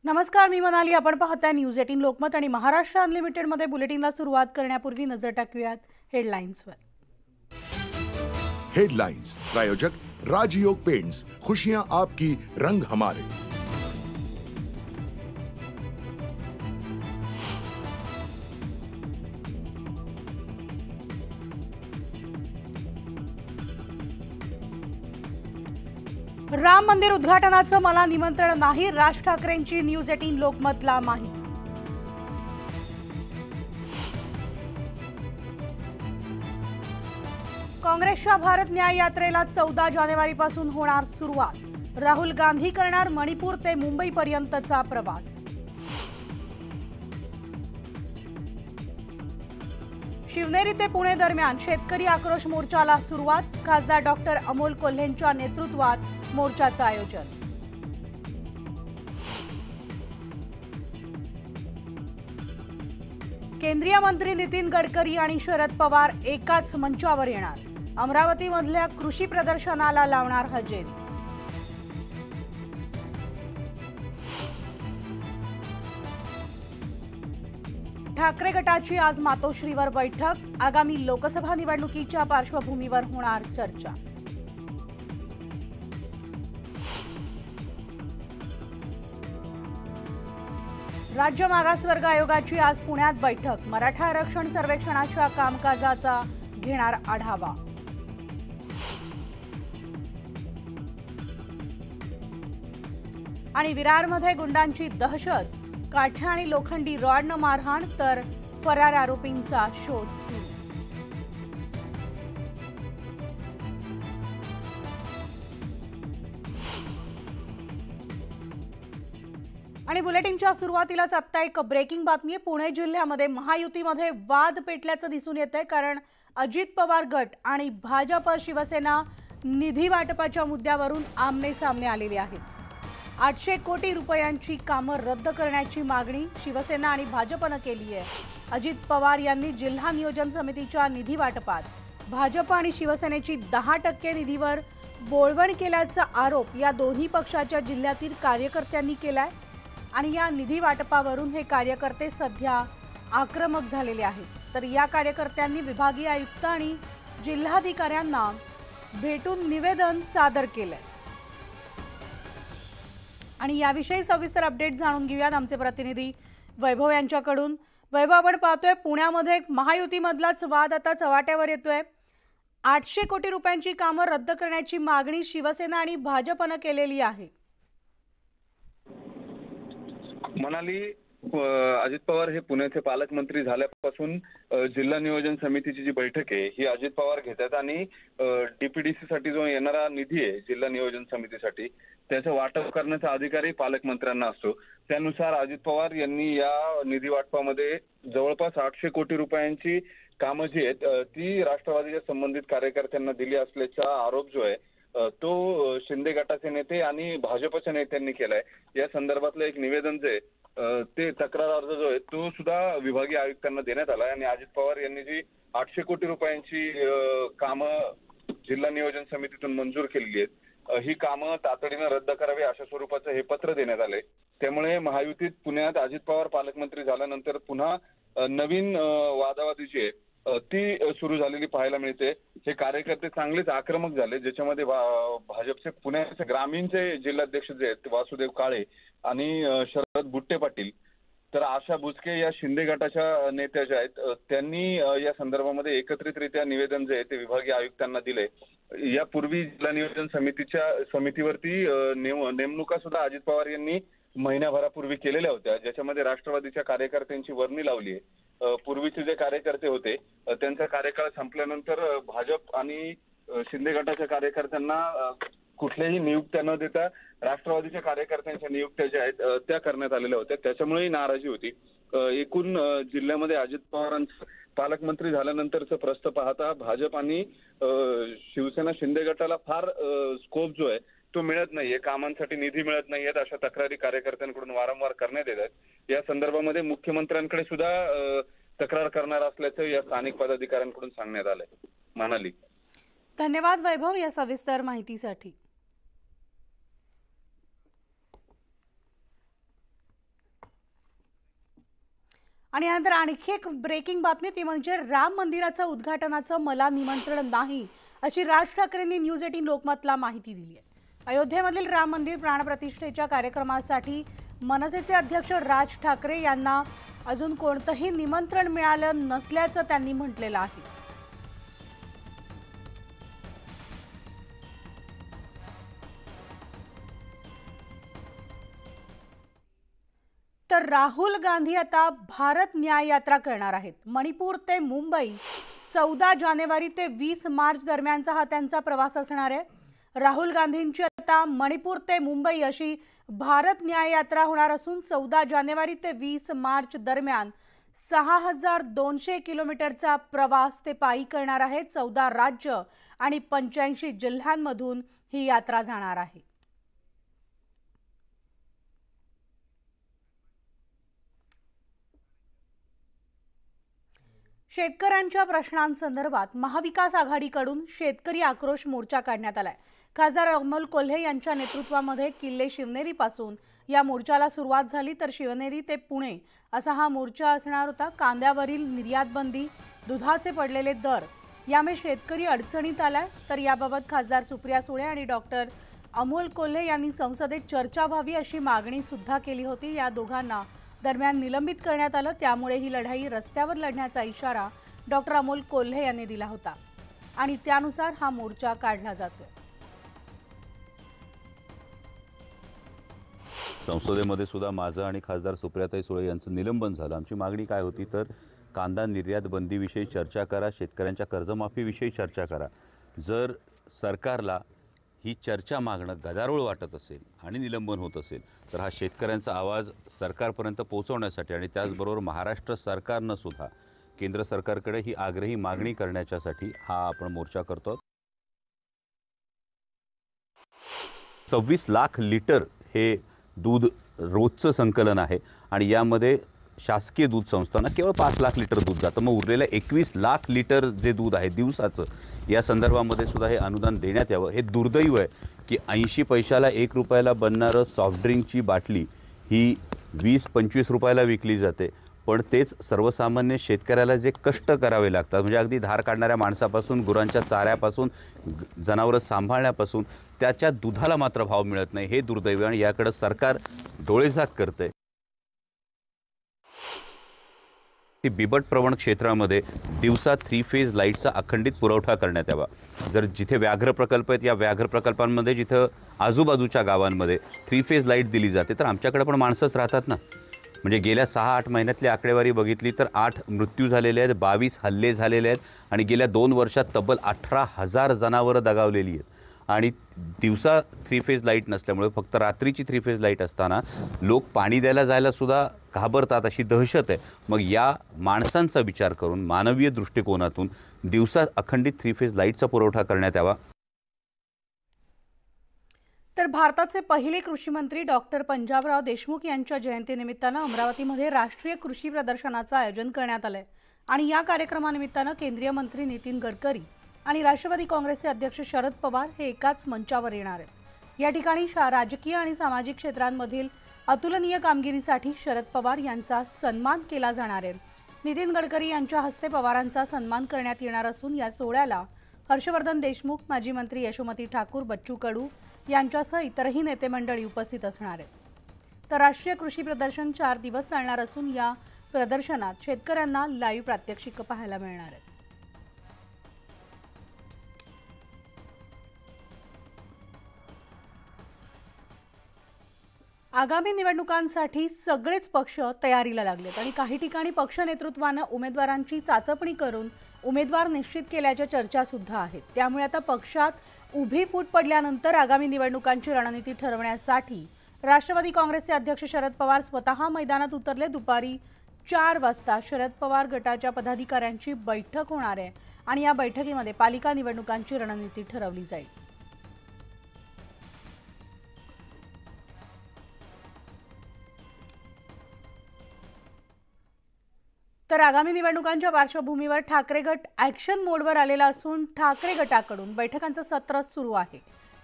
नमस्कार, मी मनाली. आपण पाहताय न्यूज 18 लोकमत आणि महाराष्ट्र अनलिमिटेड मध्ये बुलेटिनला सुरुवात करण्यापूर्वी नजर टाकूयात हेडलाइन्सवर. हेडलाइंस प्रायोजक राजयोग पेंट्स, खुशियां आपकी, रंग हमारे. राम मंदिर उद्घाटनाचं मला निमंत्रण नाही, राज ठाकरेंची न्यूज 18 लोकमतला माहिती. काँग्रेसच्या भारत न्याय यात्रेला 14 जानेवारीपासून होणार सुरुवात. राहुल गांधी करणार मणिपूर ते मुंबई पर्यंतचा प्रवास. शिवनेरी ते पुणे दरम्यान शेतकरी आक्रोश मोर्चाला सुरुवात. खासदार डॉक्टर अमोल कोल्हेंच्या नेतृत्वात मोर्चाचं आयोजन. केंद्रीय मंत्री नितीन गडकरी आणि शरद पवार एकाच मंचावर येणार. अमरावतीमधल्या कृषी प्रदर्शनाला लावणार हजेरी. ठाकरे गटाची आज मातोश्रीवर बैठक. आगामी लोकसभा निवडणुकीच्या पार्श्वभूमीवर होणार चर्चा. राज्य मागासवर्ग आयोगाची आज पुण्यात बैठक. मराठा आरक्षण सर्वेक्षणाच्या कामकाजाचा घेणार आढावा. आणि विरारमध्ये गुंडांची दहशत. काठ्या आणि लोखंडी रॉडनं मारहाण, तर फरार आरोपींचा शोध सुरू. आणि बुलेटिनच्या सुरुवातीलाच आता एक ब्रेकिंग बातमी आहे. पुणे जिल्ह्यामध्ये महायुतीमध्ये वाद पेटल्याचं दिसून येतंय, कारण अजित पवार गट आणि भाजप शिवसेना निधी वाटपाच्या मुद्द्यावरून आमने सामने आलेले आहेत. 800 कोटी रुपयांची कामं रद्द करण्याची मागणी शिवसेना आणि भाजपनं केली आहे. अजित पवार यांनी जिल्हा नियोजन समितीच्या निधी वाटपात भाजप आणि शिवसेनेची 10% निधीवर बोळवण केल्याचा आरोप या दोन्ही पक्षाच्या जिल्ह्यातील कार्यकर्त्यांनी केलाय. आणि या निधी वाटपावरून हे कार्यकर्ते सध्या आक्रमक झालेले आहेत. तर या कार्यकर्त्यांनी विभागीय आयुक्त आणि जिल्हाधिकाऱ्यांना भेटून निवेदन सादर केलंय. आणि याविषयी सविस्तर अपडेट जाणून घेऊयात आमचे प्रतिनिधी वैभव यांच्याकडून. वैभव, आपण पाहतोय पुण्यामध्ये महायुतीमधलाच वाद आता चव्हाट्यावर येतोय. 800 कोटी रुपयांची कामं रद्द करण्याची मागणी शिवसेना आणि भाजपनं केलेली आहे. मनाली, अजित पवार हे पुण्याचे पालकमंत्री झाल्यापासून जिल्हा नियोजन समितीची जी बैठक आहे ही अजित पवार घेतात आणि डीपीडीसी साठी जो येणारा निधी आहे जिल्हा नियोजन समितीसाठी त्याचं वाटप करण्याचा अधिकारही पालकमंत्र्यांना असतो. त्यानुसार अजित पवार यांनी या निधी वाटपामध्ये जवळपास 800 कोटी रुपयांची कामं जी आहेत ती राष्ट्रवादीच्या संबंधित कार्यकर्त्यांना दिली असल्याचा आरोप जो आहे तो शिंदे गटाचे नेते आणि भाजपच्या नेत्यांनी केलाय. या संदर्भातलं एक निवेदन जे ते तक्रार अर्ज जो आहे तो सुद्धा विभागीय आयुक्तांना देण्यात आला आणि अजित पवार यांनी जी 800 कोटी रुपयांची कामं जिल्हा नियोजन समितीतून मंजूर केलेली आहेत ही कामं तातडीनं रद्द करावी अशा स्वरूपाचं हे पत्र देण्यात आले. त्यामुळे महायुतीत पुण्यात अजित पवार पालकमंत्री झाल्यानंतर पुन्हा नवीन वादावादी जी आहे ती सुरू झालेली पाहायला मिळते. हे कार्यकर्ते चांगलेच आक्रमक झाले, ज्याच्यामध्ये भाजपचे पुण्याचे ग्रामीणचे जिल्हाध्यक्ष जे आहेत वासुदेव काळे आणि शरद बुट्टे पाटील, तर आशा बुचके या शिंदे गटाच्या नेत्या ज्या आहेत त्यांनी या संदर्भामध्ये एकत्रितरित्या निवेदन जे आहे ते विभागीय आयुक्तांना दिले. यापूर्वी जिल्हा नियोजन समितीवरती नेमणुका सुद्धा अजित पवार यांनी महिन्याभरापूर्वी केलेल्या होत्या, ज्याच्यामध्ये राष्ट्रवादीच्या कार्यकर्त्यांची वर्णी लावली आहे. पूर्वीचे जे कार्यकर्ते होते त्यांचा कार्यकाळ संपल्यानंतर भाजप आणि शिंदे गटाच्या कार्यकर्त्यांना कुठल्याही नियुक्त्या न देता राष्ट्रवादीच्या कार्यकर्त्यांच्या नियुक्त्या ज्या आहेत त्या करण्यात आलेल्या होत्या. त्याच्यामुळेही नाराजी होती. एकूण जिल्ह्यामध्ये अजित पवारांचं पालकमंत्री झाल्यानंतरचं प्रस्थ पाहता भाजप आणि शिवसेना शिंदे गटाला फार स्कोप जो आहे तो मिळत नाहीये, कामांसाठी निधी मिळत नाहीयेत अशा तक्रारी कार्यकर्त्यांकडून वारंवार करण्यात येतात. या संदर्भामध्ये मुख्यमंत्र्यांकडे सुद्धा तक्रार करणार असल्याचं या स्थानिक पदाधिकाऱ्यांकडून सांगण्यात आलंय. मनाली, धन्यवाद वैभव या सविस्तर माहितीसाठी. आणि यानंतर आणखी एक ब्रेकिंग बातमी, ती म्हणजे राम मंदिराचं उद्घाटनाचं मला निमंत्रण नाही, अशी राज ठाकरेंनी न्यूज 18 लोकमतला माहिती दिली आहे. अयोध्येमधील राम मंदिर प्राणप्रतिष्ठेच्या कार्यक्रमासाठी मनसेचे अध्यक्ष राज ठाकरे यांना अजून कोणतंही निमंत्रण मिळालं नसल्याचं त्यांनी म्हटलेलं आहे. तर राहुल गांधी आता भारत न्याय यात्रा करणार आहेत. मणिपूर ते मुंबई 14 जानेवारी ते 20 मार्च दरम्यानचा हा त्यांचा प्रवास असणार आहे. राहुल गांधींची आता मणिपूर ते मुंबई अशी भारत न्याय यात्रा होणार असून 14 जानेवारी ते 20 मार्च दरम्यान 6200 किलोमीटरचा प्रवास ते पायी करणार आहेत. 14 राज्य आणि 85 जिल्ह्यांमधून ही यात्रा जाणार आहे. शेतकऱ्यांच्या प्रश्नांसंदर्भात महाविकास आघाडीकडून शेतकरी आक्रोश मोर्चा काढण्यात आलाय. खासदार अमोल कोल्हे यांच्या नेतृत्वामध्ये किल्ले शिवनेरीपासून या मोर्चाला सुरुवात झाली, तर शिवनेरी ते पुणे असा हा मोर्चा असणार होता. कांद्यावरील निर्यात बंदी, दुधाचे पडलेले दर यामुळे शेतकरी अडचणीत आलाय. तर याबाबत खासदार सुप्रिया सुळे आणि डॉक्टर अमोल कोल्हे यांनी संसदेत चर्चा व्हावी अशी मागणी सुद्धा केली होती. या दोघांना दरम्यान निलंबित करण्यात आलं. त्यामुळे ही लढाई रस्त्यावर लढण्याचा इशारा डॉक्टर अमोल कोल्हे यांनी दिला होता आणि त्यानुसार हा मोर्चा काढला जातोय. संसदेमध्ये सुद्धा माझं आणि खासदार सुप्रियाताई सुळे यांचं निलंबन झालं. आमची मागणी काय होती तर कांदा निर्यात बंदीविषयी चर्चा करा, शेतकऱ्यांच्या कर्जमाफीविषयी चर्चा करा. जर सरकारला ही चर्चा मागणं गदारोळ वाटत असेल आणि निलंबन होत असेल तर हा शेतकऱ्यांचा आवाज सरकारपर्यंत पोहोचवण्यासाठी आणि त्याचबरोबर महाराष्ट्र सरकारनं सुद्धा केंद्र सरकारकडे ही आग्रही मागणी करण्यासाठी हा आपण मोर्चा करतो. 26 लाख लिटर हे दूध रोजचं संकलन आहे आणि यामध्ये शासकीय दूध संस्थांना केवळ 5 लाख लिटर दूध जातं. मग उरलेल्या 21 लाख लिटर जे दूध आहे दिवसाचं, या संदर्भामध्ये सुद्धा हे अनुदान देण्यात यावं. हे दुर्दैव आहे की 80 पैशाला 1 रुपयाला बनणारं सॉफ्टड्रिंकची बाटली ही 20-25 रुपयाला विकली जाते. पण तेच सर्वसामान्य शेतकऱ्याला जे कष्ट करावे लागतात, म्हणजे अगदी धार काढणाऱ्या माणसापासून, गुरांच्या चाऱ्यापासून, जनावरं सांभाळण्यापासून त्याच्या दुधाला मात्र भाव मिळत नाही. हे दुर्दैव आणि याकडे सरकार डोळेझाक करते. बिबट प्रवण क्षेत्रामध्ये दिवसा 3 फेज लाईटचा अखंडित पुरवठा करण्यात यावा. जर जिथे व्याघ्र प्रकल्प आहेत या व्याघ्र प्रकल्पांमध्ये जिथं आजूबाजूच्या गावांमध्ये 3 फेज लाईट दिली जाते तर आमच्याकडे पण माणसंच राहतात ना. म्हणजे गेल्या 6-8 महिन्यातली आकडेवारी बघितली तर 8 मृत्यू झालेले आहेत, 22 हल्ले झालेले आहेत आणि गेल्या 2 वर्षात तब्बल 18,000 जनावरं दगावलेली आहेत. आणि दिवसा 3 फेज लाईट नसल्यामुळे फक्त रात्रीची 3 फेज लाईट असताना लोक पाणी द्यायला जायला सुद्धा घाबरतात, अशी दहशत आहे. मग या माणसांचा विचार करून मानवीय दृष्टिकोनातून दिवसा अखंडित 3 फेज लाईटचा पुरवठा करण्यात यावा. तर भारताचे पहिले कृषी मंत्री डॉक्टर पंजाबराव देशमुख यांच्या जयंतीनिमित्तानं अमरावतीमध्ये राष्ट्रीय कृषी प्रदर्शनाचं आयोजन करण्यात आलंय आणि या कार्यक्रमानिमित्तानं केंद्रीय मंत्री नितीन गडकरी आणि राष्ट्रवादी काँग्रेसचे अध्यक्ष शरद पवार हे एकाच मंचावर येणार आहेत. या ठिकाणी राजकीय आणि सामाजिक क्षेत्रांमधील अतुलनीय कामगिरीसाठी शरद पवार यांचा सन्मान केला जाणार आहे. नितीन गडकरी यांच्या हस्ते पवारांचा सन्मान करण्यात येणार असून या सोहळ्याला हर्षवर्धन देशमुख, माजी मंत्री यशोमती ठाकूर, बच्चू कडू यांच्यासह इतरही नेते मंडळी उपस्थित असणार आहेत. तर राष्ट्रीय कृषी प्रदर्शन 4 दिवस चालणार असून या प्रदर्शनात शेतकऱ्यांना लाईव्ह प्रात्यक्षिक पाहायला मिळणार आहेत. आगामी निवडणुकांसाठी सगळेच पक्ष तयारीला लागलेत आणि काही ठिकाणी पक्ष नेतृत्वाने उमेदवारांची चाचपणी करून उमेदवार निश्चित केल्याच्या चर्चा सुद्धा आहेत. त्यामुळे आता पक्षात उभी फूट पडल्यानंतर आगामी निवडणुकांची रणनीती ठरवण्यासाठी राष्ट्रवादी काँग्रेसचे अध्यक्ष शरद पवार स्वतः मैदानात उतरले. दुपारी 4 वाजता शरद पवार गटाच्या पदाधिकाऱ्यांची बैठक होणार आहे आणि या बैठकीमध्ये पालिका निवडणुकांची रणनीती ठरवली जाईल. तर आगामी निवडणुकांच्या पार्श्वभूमीवर ठाकरे गट ॲक्शन मोडवर आलेला असून ठाकरे गटाकडून बैठकांचं सत्र सुरू आहे.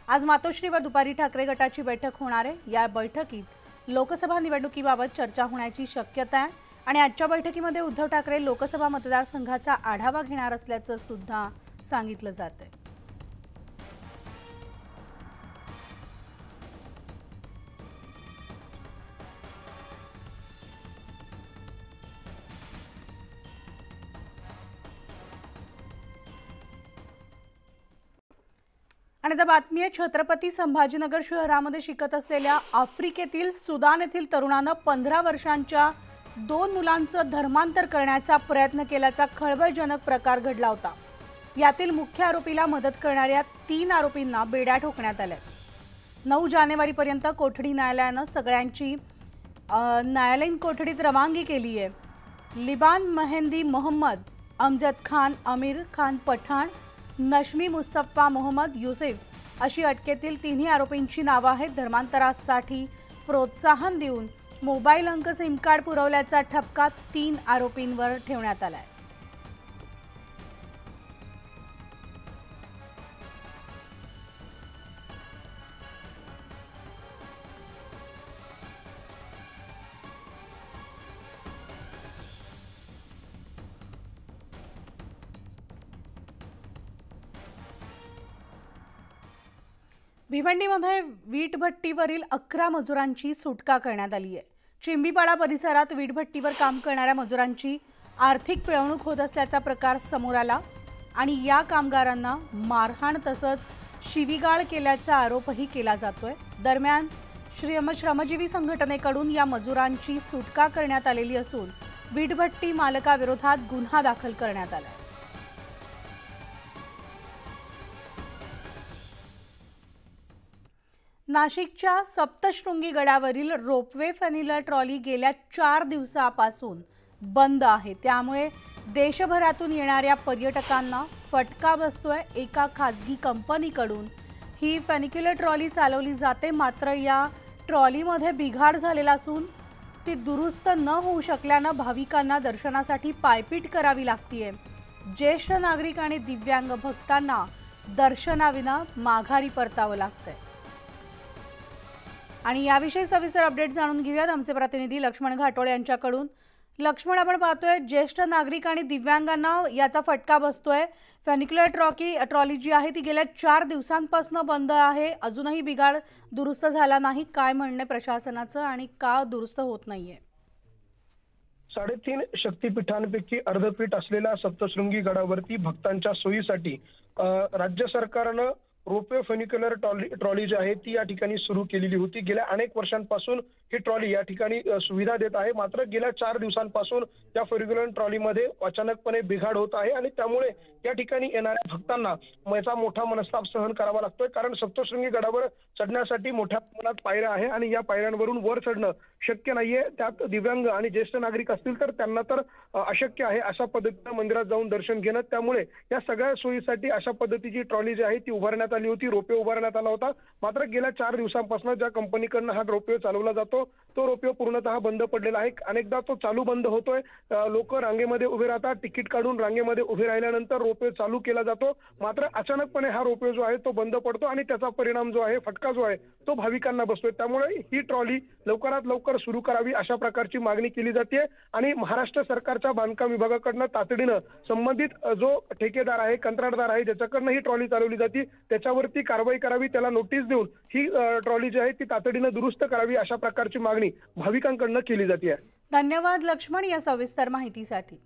आज मातोश्रीवर दुपारी ठाकरे गटाची बैठक होणार आहे. या बैठकीत लोकसभा निवडणुकीबाबत चर्चा होण्याची शक्यता आहे आणि आजच्या बैठकीमध्ये उद्धव ठाकरे लोकसभा मतदारसंघाचा आढावा घेणार असल्याचं सुद्धा सांगितलं जातंय। आणि आता बातमी आहे छत्रपती संभाजीनगर शहरामध्ये शिकत असलेल्या आफ्रिकेतील सुदान येथील तरुणानं 15 वर्षांच्या 2 मुलांचं धर्मांतर करण्याचा प्रयत्न केल्याचा खळबळजनक प्रकार घडला होता। यातील मुख्य आरोपीला मदत करणाऱ्या 3 आरोपींना बेड्या ठोकण्यात आल्या। 9 जानेवारीपर्यंत कोठडी न्यायालयानं सगळ्यांची न्यायालयीन कोठडीत रवानगी केली आहे। लिबान मेहंदी मोहम्मद, अमजद खान, आमिर खान पठाण, नशमी मुस्तफा मोहम्मद युसुफ अशी अटकेतील 3 आरोपींची नावं आहेत। धर्मांतरासाठी प्रोत्साहन देऊन मोबाईल अंक सिम कार्ड पुरवल्याचा ठपका 3 आरोपींवर ठेवण्यात आलाय। भिवंडीमध्ये वीटभट्टीवरील 11 मजुरांची सुटका करण्यात आली आहे। चिंबीपाडा परिसरात वीटभट्टीवर काम करणाऱ्या मजुरांची आर्थिक पिळवणूक होत असल्याचा प्रकार समोर आला आणि या कामगारांना मारहाण तसंच शिवीगाळ केल्याचा आरोपही केला जातोय। दरम्यान श्रमजीवी संघटनेकडून या मजुरांची सुटका करण्यात आलेली असून वीटभट्टी मालकाविरोधात गुन्हा दाखल करण्यात आलाय। नाशिकच्या सप्तशृंगी गडावरील रोपवे फॅनिलर ट्रॉली गेल्या 4 दिवसापासून बंद आहे। त्यामुळे देशभरातून येणाऱ्या पर्यटकांना फटका बसतोय। एका खासगी कंपनीकडून ही फॅनिक्युलर ट्रॉली चालवली जाते, मात्र या ट्रॉलीमध्ये बिघाड झालेला असून ती दुरुस्त न होऊ शकल्यानं भाविकांना दर्शनासाठी पायपीट करावी लागतेय। ज्येष्ठ नागरिक आणि दिव्यांग भक्तांना दर्शनाविना माघारी परतावं लागतंय। आणि याविषयी सविस्तर अपडेट जाणून घेऊयात आमचे प्रतिनिधी लक्ष्मण घाटोळे यांच्याकडून। लक्ष्मण, आपण पाहतोय ज्येष्ठ नागरिक आणि दिव्यांगांना याचा फटका बसतोय। फॅनिक्युलर ट्रॉली जी आहे ती गेल्या 4 दिवसांपासून बंद आहे, अजूनही बिघाड दुरुस्त झाला नाही। काय म्हणणे प्रशासनाचं आणि का दुरुस्त होत नाहीये? 3.5 शक्तिपीठांपैकी अर्धपीठ असलेल्या सप्तशृंगी गडावरती भक्तांच्या सोयीसाठी राज्य सरकारनं रोपवे फॅनिक्युलर ट्रॉली जी आहे ती या ठिकाणी सुरू केलेली होती। गेल्या अनेक वर्षांपासून ही ट्रॉली या ठिकाणी सुविधा देत आहे, मात्र गेल्या 4 दिवसांपासून या फॅनिक्युलर ट्रॉलीमध्ये अचानकपणे बिघाड होत आहे आणि त्यामुळे या ठिकाणी येणाऱ्या भक्तांना याचा मोठा मनस्ताप सहन करावा लागतोय। कारण सप्तशृंगी गडावर चढण्यासाठी मोठ्या प्रमाणात पायऱ्या आहे आणि या पायऱ्यांवरून वर चढणं शक्य नाहीये। त्यात दिव्यांग आणि ज्येष्ठ नागरिक असतील तर त्यांना तर अशक्य आहे अशा पद्धतीने मंदिरात जाऊन दर्शन घेणं। त्यामुळे या सगळ्या सोयीसाठी अशा पद्धतीची ट्रॉली जी आहे ती उभारण्यात आली होती, रोपवे उभारण्यात आला होता। मात्र गेल्या 4 दिवसांपासून ज्या कंपनीकडनं हा रोपवे चालवला जातो तो रोपवे पूर्णतः बंद पडलेला आहे। अनेकदा तो चालू बंद होतोय, लोक रांगेमध्ये उभे राहतात, तिकीट काढून रांगेमध्ये उभे राहिल्यानंतर रोपवे चालू केला जातो, मात्र अचानकपणे हा रोपवे जो आहे तो बंद पडतो आणि त्याचा परिणाम जो आहे, फटका जो आहे तो भाविकांना बसतोय। त्यामुळे ही ट्रॉली लवकरात लवकर सुरू करावी अशा प्रकारची मागणी केली जाते आणि महाराष्ट्र सरकारच्या बांधकाम विभागाकडनं तातडीनं संबंधित जो ठेकेदार आहे, कंत्राटदार आहे, ज्याच्याकडनं ही ट्रॉली चालवली जाते त्याच्यावरती कारवाई करावी, त्याला नोटीस देऊन ही ट्रॉली जी आहे ती तातडीनं दुरुस्त करावी अशा प्रकारची मागणी भाविकांकडनं केली जाते। धन्यवाद लक्ष्मण या सविस्तर माहितीसाठी।